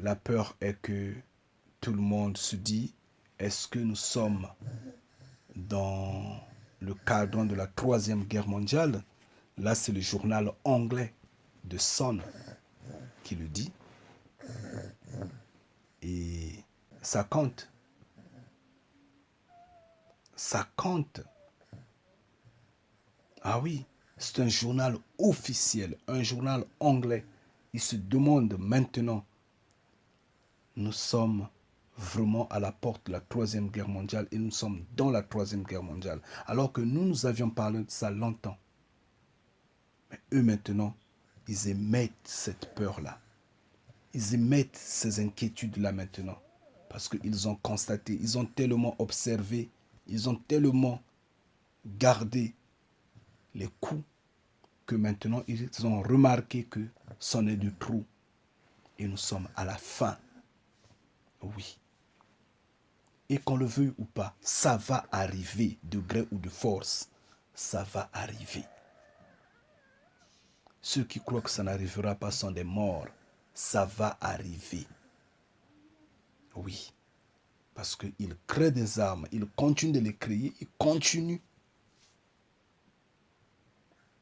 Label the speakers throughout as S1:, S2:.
S1: La peur est que tout le monde se dit, est-ce que nous sommes dans le cadre de la Troisième Guerre mondiale? Là, c'est le journal anglais de Sun qui le dit. Et ça compte. Ça compte. Ah oui, c'est un journal officiel, un journal anglais. Il se demande maintenant, nous sommes vraiment à la porte de la Troisième Guerre mondiale et nous sommes dans la Troisième Guerre mondiale. Alors que nous avions parlé de ça longtemps. Mais eux maintenant, ils émettent cette peur-là. Ils émettent ces inquiétudes-là maintenant. Parce qu'ils ont constaté, ils ont tellement observé, ils ont tellement gardé les coups que maintenant ils ont remarqué que c'en est du trou. Et nous sommes à la fin. Oui. Et qu'on le veuille ou pas, ça va arriver, de gré ou de force. Ça va arriver. Ceux qui croient que ça n'arrivera pas sont des morts. Ça va arriver. Oui. Parce qu'ils créent des armes, ils continuent de les créer, ils continuent.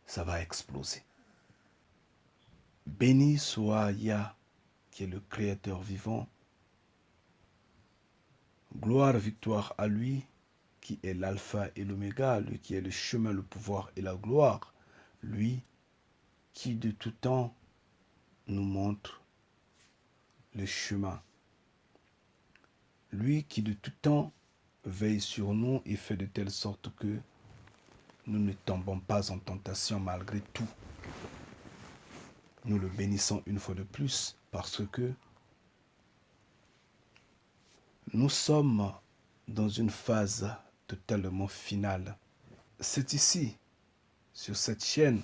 S1: Ça va exploser. Béni soit Yah, qui est le Créateur vivant. Gloire, victoire à lui, qui est l'alpha et l'oméga, lui qui est le chemin, le pouvoir et la gloire. Lui qui de tout temps nous montre le chemin. Lui qui de tout temps veille sur nous et fait de telle sorte que nous ne tombons pas en tentation malgré tout. Nous le bénissons une fois de plus parce que nous sommes dans une phase totalement finale. C'est ici, sur cette chaîne,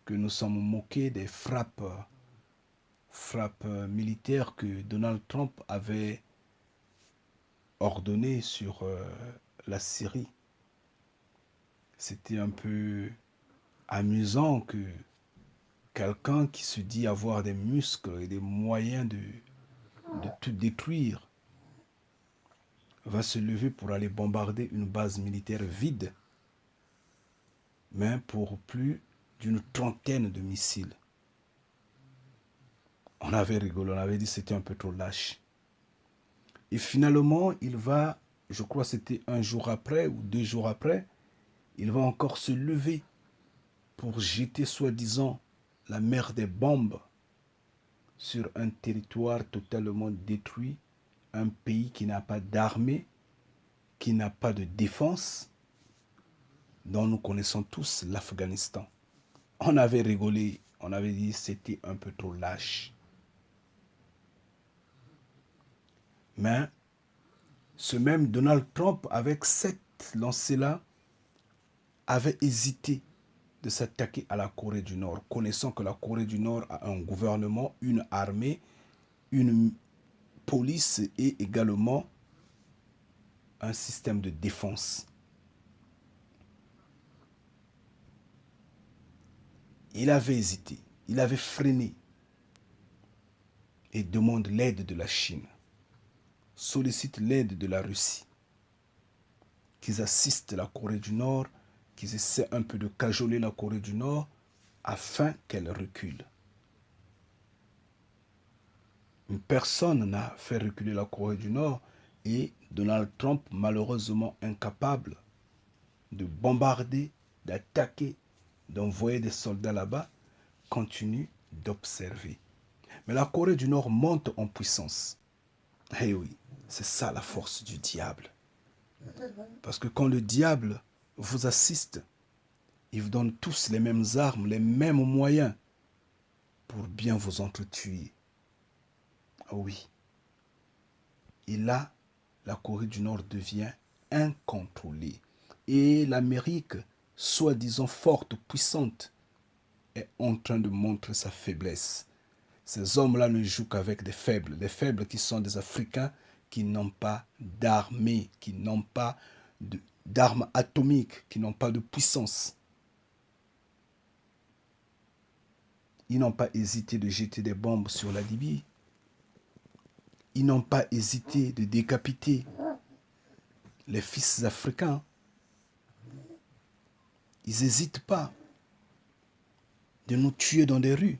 S1: que nous sommes moqués des frappes militaires que Donald Trump avait ordonnées sur la Syrie. C'était un peu amusant que quelqu'un qui se dit avoir des muscles et des moyens de tout détruire va se lever pour aller bombarder une base militaire vide, mais pour plus d'une trentaine de missiles. On avait rigolé, on avait dit que c'était un peu trop lâche. Et finalement, il va, je crois que c'était un jour après ou 2 jours après, il va encore se lever pour jeter soi-disant la mer des bombes sur un territoire totalement détruit, un pays qui n'a pas d'armée, qui n'a pas de défense, dont nous connaissons tous l'Afghanistan. On avait rigolé, on avait dit que c'était un peu trop lâche. Mais ce même Donald Trump, avec cette lancée-là, avait hésité de s'attaquer à la Corée du Nord, connaissant que la Corée du Nord a un gouvernement, une armée, une police et également un système de défense. Il avait hésité, il avait freiné et demande l'aide de la Chine, sollicite l'aide de la Russie, qu'ils assistent la Corée du Nord, qu'ils essaient un peu de cajoler la Corée du Nord afin qu'elle recule. Une personne n'a fait reculer la Corée du Nord et Donald Trump, malheureusement incapable de bombarder, d'attaquer, d'envoyer des soldats là-bas, continue d'observer. Mais la Corée du Nord monte en puissance. Eh oui, c'est ça la force du diable. Parce que quand le diable vous assiste, il vous donne tous les mêmes armes, les mêmes moyens pour bien vous entretuer. Ah oui. Et là, la Corée du Nord devient incontrôlée. Et l'Amérique, soi-disant forte, puissante, est en train de montrer sa faiblesse. Ces hommes-là ne jouent qu'avec des faibles qui sont des Africains qui n'ont pas d'armée, qui n'ont pas d'armes atomiques, qui n'ont pas de puissance. Ils n'ont pas hésité de jeter des bombes sur la Libye. Ils n'ont pas hésité de décapiter les fils africains. Ils n'hésitent pas de nous tuer dans des rues.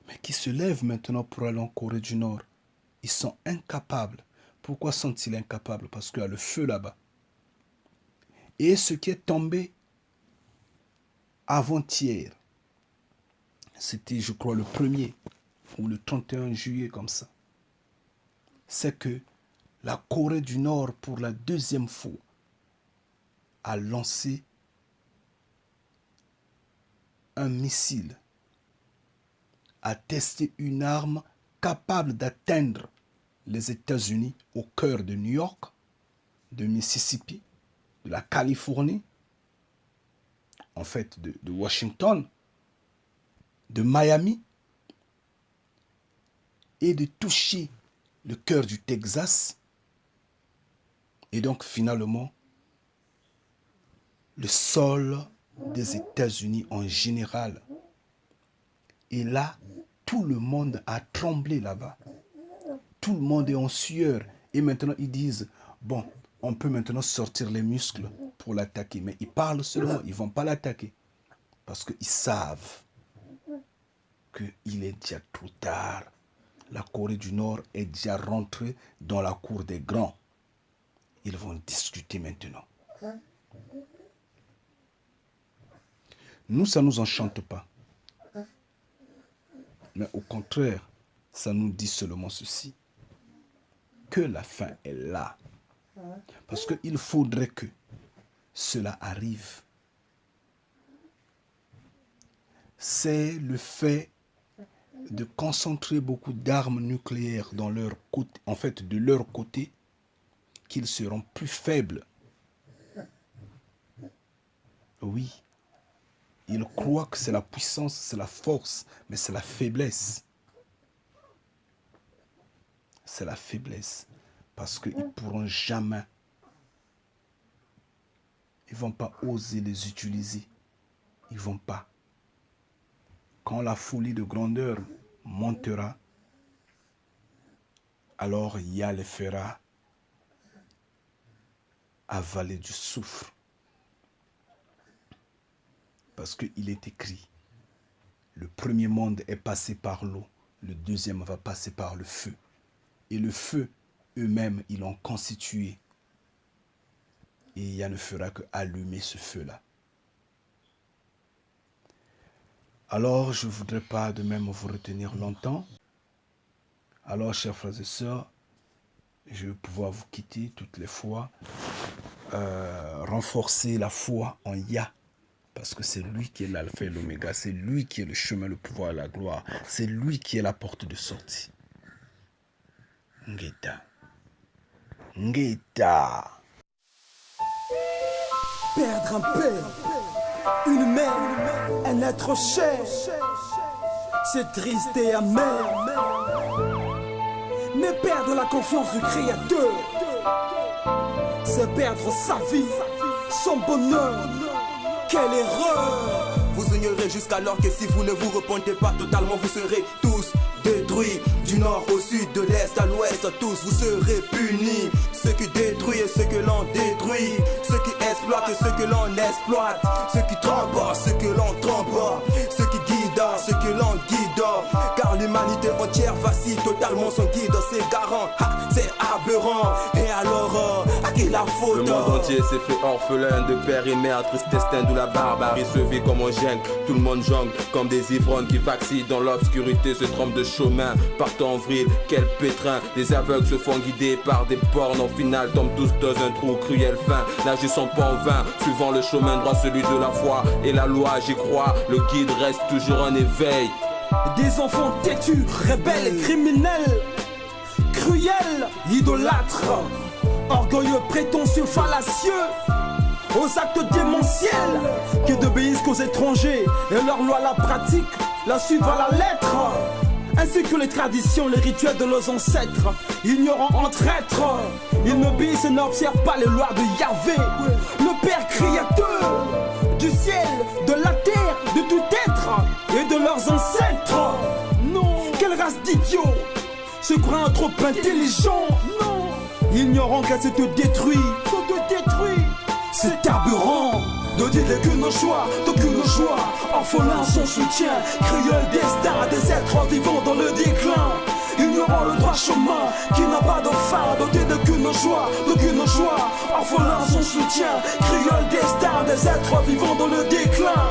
S1: Mais qui se lèvent maintenant pour aller en Corée du Nord? Ils sont incapables. Pourquoi sont-ils incapables? Parce qu'il y a le feu là-bas. Et ce qui est tombé avant-hier, c'était, je crois, le 1er ou le 31 juillet comme ça, c'est que la Corée du Nord, pour la deuxième fois, a lancé un missile, a testé une arme capable d'atteindre les États-Unis au cœur de New York, de Mississippi, de la Californie, en fait de Washington, de Miami, et de toucher le cœur du Texas, et donc finalement le sol des États-Unis en général. Et là, tout le monde a tremblé là-bas. Tout le monde est en sueur. Et maintenant, ils disent, bon, on peut maintenant sortir les muscles pour l'attaquer. Mais ils parlent seulement, ils ne vont pas l'attaquer. Parce qu'ils savent qu'il est déjà trop tard. La Corée du Nord est déjà rentrée dans la cour des grands. Ils vont discuter maintenant. Nous, ça ne nous enchante pas. Mais au contraire, ça nous dit seulement ceci. Que la fin est là. Parce qu'il faudrait que cela arrive. C'est le fait de concentrer beaucoup d'armes nucléaires dans leur côté, en fait, de leur côté, qu'ils seront plus faibles. Oui. Ils croient que c'est la puissance, c'est la force, mais c'est la faiblesse. C'est la faiblesse. Parce qu'ils ne pourront jamais, ils ne vont pas oser les utiliser. Ils ne vont pas. Quand la folie de grandeur montera, alors Yah les fera avaler du soufre. Parce qu'il est écrit, le premier monde est passé par l'eau, le deuxième va passer par le feu. Et le feu, eux-mêmes, ils l'ont constitué. Et Yah ne fera que allumer ce feu-là. Alors, je ne voudrais pas de même vous retenir longtemps. Alors, chers frères et sœurs, je vais pouvoir vous quitter toutes les fois. Renforcer la foi en Yah. Parce que c'est lui qui est l'alpha et l'oméga. C'est lui qui est le chemin, le pouvoir et la gloire. C'est lui qui est la porte de sortie. Ngeta. Ngeta.
S2: Perdre un père, une mère, un être cher, c'est triste et amer. Mais perdre la confiance du Créateur, c'est perdre sa vie, son bonheur. Quelle erreur!
S3: Vous ignorez jusqu'alors que si vous ne vous repentez pas totalement, vous serez tous détruits. Du nord au sud, de l'est à l'ouest, tous vous serez punis. Ceux qui détruisent et ceux que l'on détruit, ceux qui exploitent et ceux que l'on exploite, ceux qui trompent, ceux que l'on trompe, ceux qui guident, ceux que l'on guide. Car l'humanité entière vacille totalement son guide, c'est garant, c'est aberrant. Et alors, à qui la faute?
S4: Le monde entier s'est fait orphelin de père et mère, triste destin d'où la barbarie se vit comme on gêne. Tout le monde jongle comme des ivrognes qui vacillent dans l'obscurité, se trompent de chemin, partent en vrille, quel pétrin. Les aveugles se font guider par des bornes, au final tombent tous dans un trou cruel fin. N'agissons pas en vain, suivant le chemin droit, celui de la foi et la loi, j'y crois, le guide reste toujours en éveil.
S2: Des enfants têtus, rebelles, criminels, cruels, idolâtres, orgueilleux, prétentieux, fallacieux, aux actes démentiels, qui n'obéissent qu'aux étrangers et leur loi la pratique, la suivent à la lettre, ainsi que les traditions, les rituels de leurs ancêtres, ignorant entre êtres. Ils n'obéissent et n'observent pas les lois de Yahvé, le Père Créateur, du ciel, de la terre, de tout être et de leurs ancêtres. Non, quelle race d'idiots se croyant trop intelligent, ignorant qu'elle se te détruit, c'est aberrant. Ne dites que nos choix, d'aucune joie, orphelin sans soutien, cruel destin des êtres vivants dans le déclin. Ignorant le droit chemin qui n'a pas de fin, doté d'aucune joie, orphelin sans soutien, cruel destin des êtres vivants dans le déclin.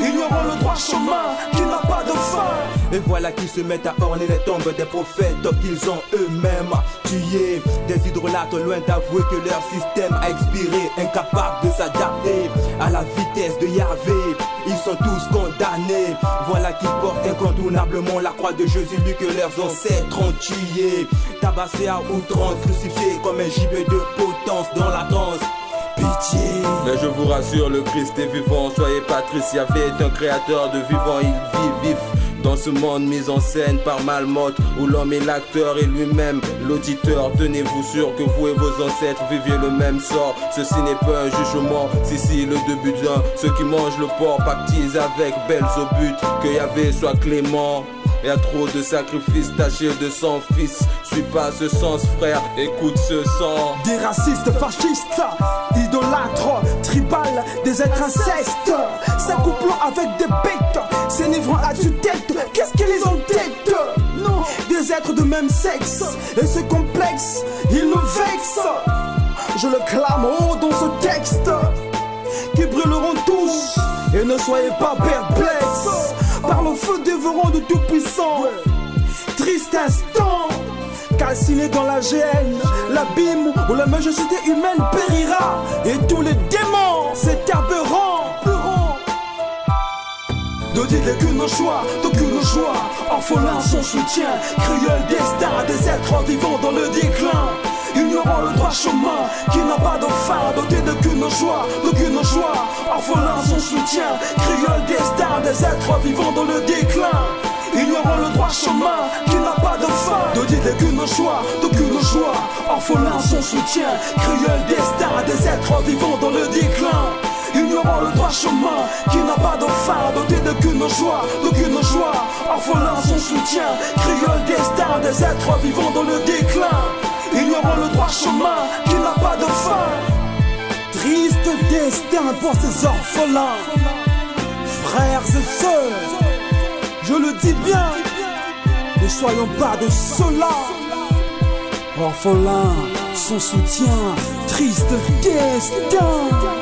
S2: Ignorant le droit chemin qui n'a pas de fin.
S3: Et voilà qu'ils se mettent à orner les tombes des prophètes qu'ils ont eux-mêmes tués. Des hydrolates loin d'avouer que leur système a expiré, incapables de s'adapter à la vitesse de Yahvé. Ils sont tous condamnés. Voilà qu'ils portent incontournablement la croix de Jésus, lui que leurs ancêtres ont tué. Tabassés à outrance, crucifiés comme un gibet de potence dans la danse. Pitié.
S4: Mais je vous rassure, le Christ est vivant, soyez pas tristes, Yahvé est un créateur de vivant, il vit vif dans ce monde mis en scène par Malmotte, où l'homme est l'acteur et lui-même l'auditeur. Tenez-vous sûr que vous et vos ancêtres viviez le même sort. Ceci n'est pas un jugement, si le début d'un. Ceux qui mangent le porc pactisent avec Belzébuth. Que Yahvé soit clément. Y a trop de sacrifices tachés de sang, fils. Suis pas ce sens, frère, écoute ce sang.
S2: Des racistes, fascistes, idolâtres, tribales, des êtres incestes, s'accouplant avec des bêtes, s'énivrant à tue-tête. Qu'est-ce qu'ils les ont en tête? Non, des êtres de même sexe, et ce complexe, ils nous vexent. Je le clame haut dans ce texte, qui brûleront tous, et ne soyez pas perplexes par le feu dévorant de tout-puissant. Triste instant, calciné dans la GN, l'abîme où la majesté humaine périra, et tous les démons, c'est aberrant. Ne dites que nos choix, d'aucune joie, orphelin sans soutien, cruel destin des êtres vivants dans le déclin. Ignorant le droit chemin qui n'a pas de fin, doté d'aucune joie, orphelin sans soutien, cruel destin des êtres vivants dans le déclin. Ignorant le droit chemin qui n'a pas de fin, ne dites qu'une joie, orphelin sans soutien, cruel destin des êtres vivants dans le déclin. Ignorant le droit chemin qui n'a pas de fin, doté d'aucune joie, orphelin sans soutien, cruel destin des êtres vivants dans le déclin. Ignorant le droit chemin qui n'a pas de fin. Triste destin pour ces orphelins, frères et sœurs, je le dis bien, ne soyons pas de cela. Orphelins sans soutien, triste destin.